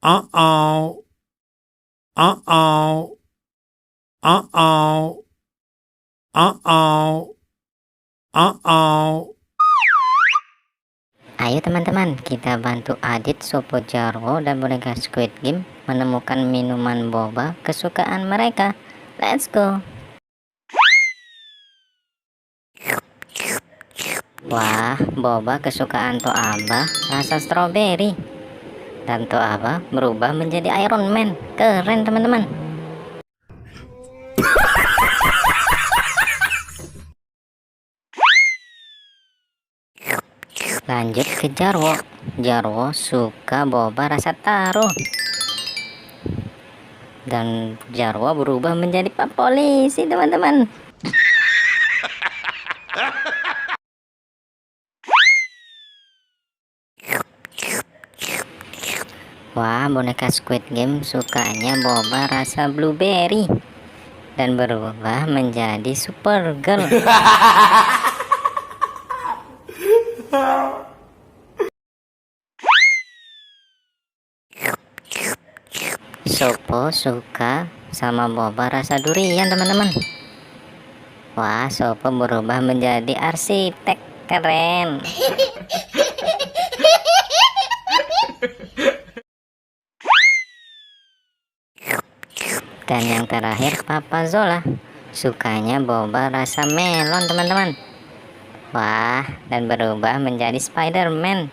Uh-oh. Uh-oh. Uh-oh. Uh-oh. Uh-oh. Ayo teman-teman, kita bantu Adit, Sopo Jarwo, dan boneka Squid Game menemukan minuman boba kesukaan mereka. Let's go. Wah, boba kesukaan To Aba rasa stroberi. Dan To Aba berubah menjadi Iron Man. Keren teman-teman. Lanjut ke Jarwo. Jarwo suka boba rasa taro. Dan Jarwo berubah menjadi Pak Polisi teman-teman. Wah, boneka Squid Game sukanya boba rasa blueberry dan berubah menjadi Supergirl. Sopo suka sama boba rasa durian teman-teman. Wah, Sopo berubah menjadi arsitek. Keren. Dan yang terakhir Papa Zola sukanya boba rasa melon teman-teman. Wah, dan berubah menjadi Spider-Man.